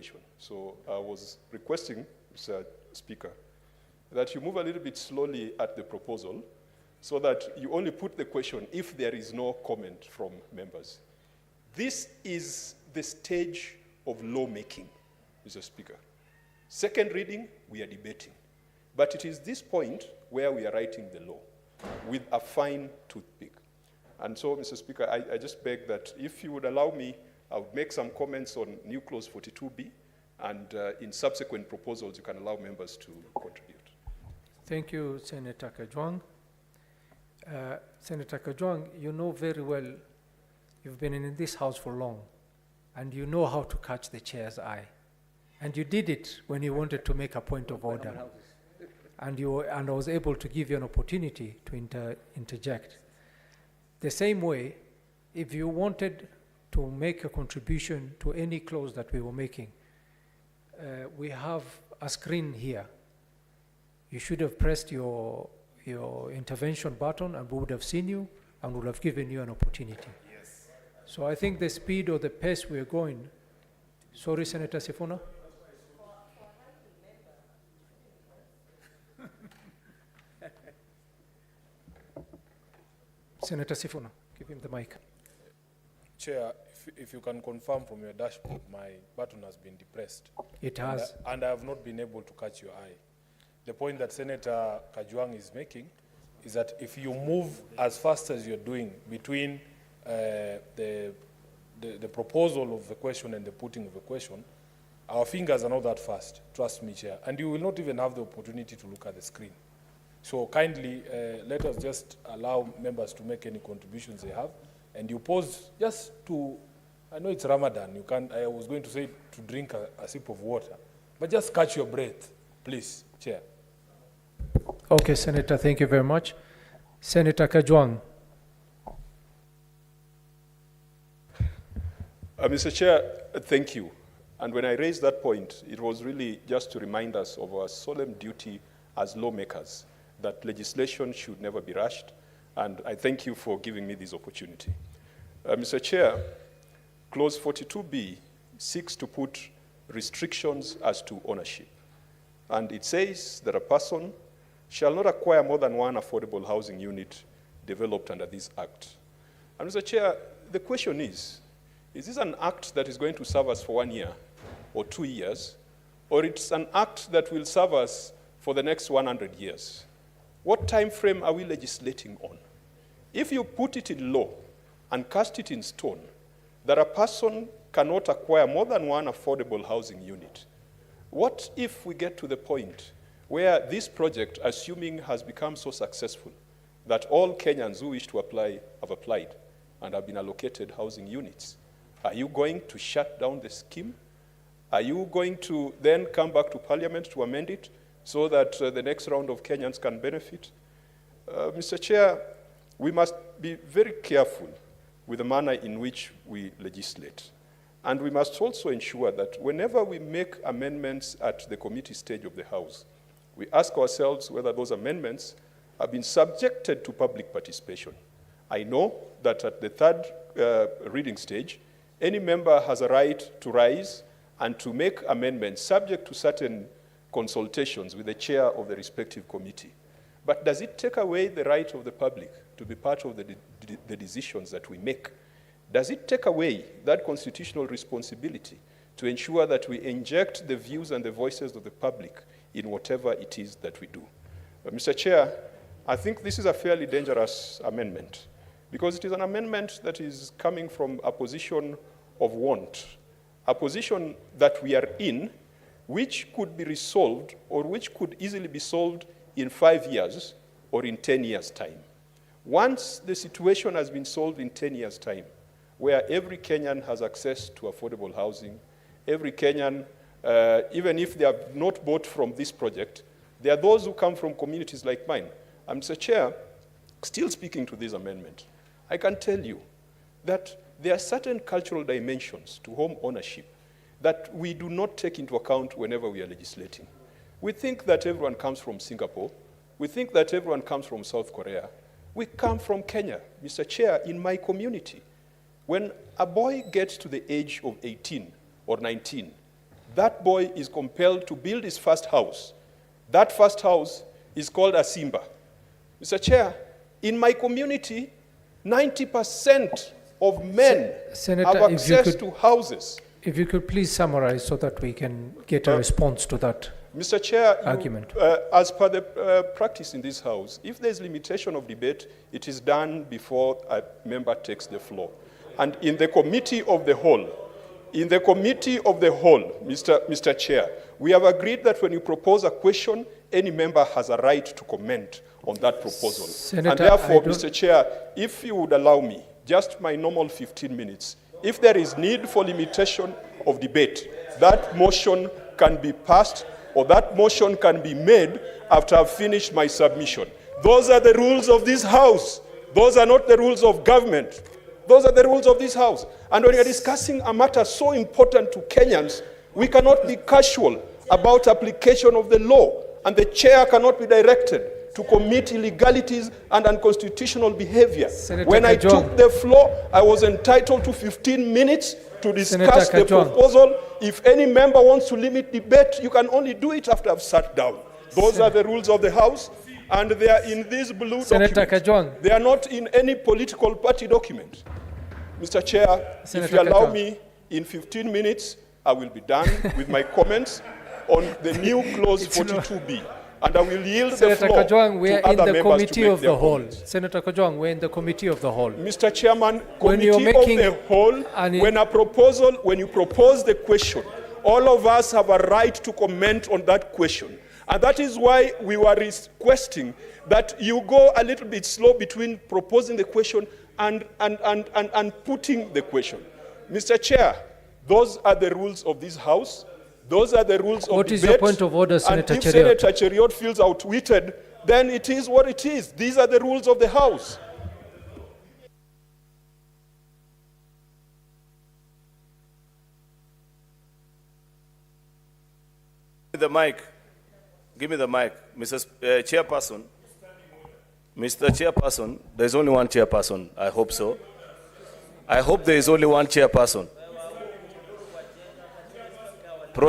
question. So I was requesting, Mr. Speaker, that you move a little bit slowly at the proposal so that you only put the question if there is no comment from members. This is the stage of lawmaking, Mr. Speaker. Second reading, we are debating. But it is this point where we are writing the law with a fine toothpick. And so, Mr. Speaker, I just beg that if you would allow me, I would make some comments on new clause 42B, and in subsequent proposals, you can allow members to contribute. Thank you, Senator Kajwang. Senator Kajwang, you know very well, you've been in this house for long, and you know how to catch the chair's eye. And you did it when you wanted to make a point of order. And I was able to give you an opportunity to interject. The same way, if you wanted to make a contribution to any clause that we were making, we have a screen here. You should have pressed your intervention button and we would have seen you and would have given you an opportunity. Yes. So I think the speed or the pace we're going, sorry, Senator Sifuna? Senator Sifuna, give him the mic. Chair, if you can confirm from your dashboard, my button has been depressed. It has. And I have not been able to catch your eye. The point that Senator Kajwang is making is that if you move as fast as you're doing between the proposal of the question and the putting of the question, our fingers are not that fast, trust me, Chair. And you will not even have the opportunity to look at the screen. So kindly, let us just allow members to make any contributions they have. And you pause just to, I know it's Ramadan, you can't, I was going to say to drink a sip of water, but just catch your breath, please, Chair. Okay, Senator, thank you very much. Senator Kajwang. Mr. Chair, thank you. And when I raised that point, it was really just to remind us of our solemn duty as lawmakers, that legislation should never be rushed, and I thank you for giving me this opportunity. Mr. Chair, clause 42B seeks to put restrictions as to ownership. And it says that a person shall not acquire more than one affordable housing unit developed under this act. And Mr. Chair, the question is this an act that is going to serve us for 1 year or 2 years, or it's an act that will serve us for the next 100 years? What time frame are we legislating on? If you put it in law and cast it in stone, that a person cannot acquire more than one affordable housing unit, what if we get to the point where this project, assuming has become so successful that all Kenyans who wish to apply have applied and have been allocated housing units? Are you going to shut down the scheme? Are you going to then come back to Parliament to amend it so that the next round of Kenyans can benefit? Mr. Chair, we must be very careful with the manner in which we legislate. And we must also ensure that whenever we make amendments at the committee stage of the House, we ask ourselves whether those amendments have been subjected to public participation. I know that at the third reading stage, any member has a right to rise and to make amendments subject to certain consultations with the chair of the respective committee. But does it take away the right of the public to be part of the decisions that we make? Does it take away that constitutional responsibility to ensure that we inject the views and the voices of the public in whatever it is that we do? Mr. Chair, I think this is a fairly dangerous amendment because it is an amendment that is coming from a position of want, a position that we are in, which could be resolved or which could easily be solved in 5 years or in 10 years' time. Once the situation has been solved in 10 years' time, where every Kenyan has access to affordable housing, every Kenyan, even if they have not bought from this project, there are those who come from communities like mine. And Mr. Chair, still speaking to this amendment, I can tell you that there are certain cultural dimensions to home ownership that we do not take into account whenever we are legislating. We think that everyone comes from Singapore. We think that everyone comes from South Korea. We come from Kenya. Mr. Chair, in my community, when a boy gets to the age of 18 or 19, that boy is compelled to build his first house. That first house is called a Simba. Mr. Chair, in my community, 90% of men Senator, have access to houses. If you could please summarize so that we can get a response to that. Mr. Chair, argument. As per the practice in this House, if there's limitation of debate, it is done before a member takes the floor. And in the committee of the whole, Mr. Chair, we have agreed that when you propose a question, any member has a right to comment on that proposal. Senator, and therefore, Mr. Chair, if you would allow me, just my normal 15 minutes, if there is need for limitation of debate, that motion can be passed or that motion can be made after I've finished my submission. Those are the rules of this House. Those are not the rules of government. Those are the rules of this House. And when we are discussing a matter so important to Kenyans, we cannot be casual about application of the law, and the chair cannot be directed to commit illegalities and unconstitutional behavior. Senator When I Kajwang. took the floor, I was entitled to 15 minutes to discuss the Kajwang. proposal. If any member wants to limit debate, you can only do it after I've sat down. Those are the rules of the House, and they are in this blue Senator document. Kajwang. They are not in any political party document. Mr. Chair, Senator if you allow Kajwang. me, in 15 minutes, I will be done with my comments on the new clause 42B. And I will yield the Senator floor Kajwang, we to are in other the members committee to make of their the whole. comments. Senator Kajwang, we're in the committee of the whole. Mr. Chairman, When you're committee making of the whole, when you propose the question, all of us have a right to comment on that question. And that is why we were requesting that you go a little bit slow between proposing the question and putting the question. Mr. Chair, those are the rules of this House. Those are the rules of What debate. is your point of order, Senator And if Cheriot? Senator Cheriot feels outwitted, then it is what it is. These are the rules of the House. The mic. Give me the mic. Mr. Chairperson. Mr. Chairperson, there's only one chairperson. I hope so. I hope there is only one chairperson.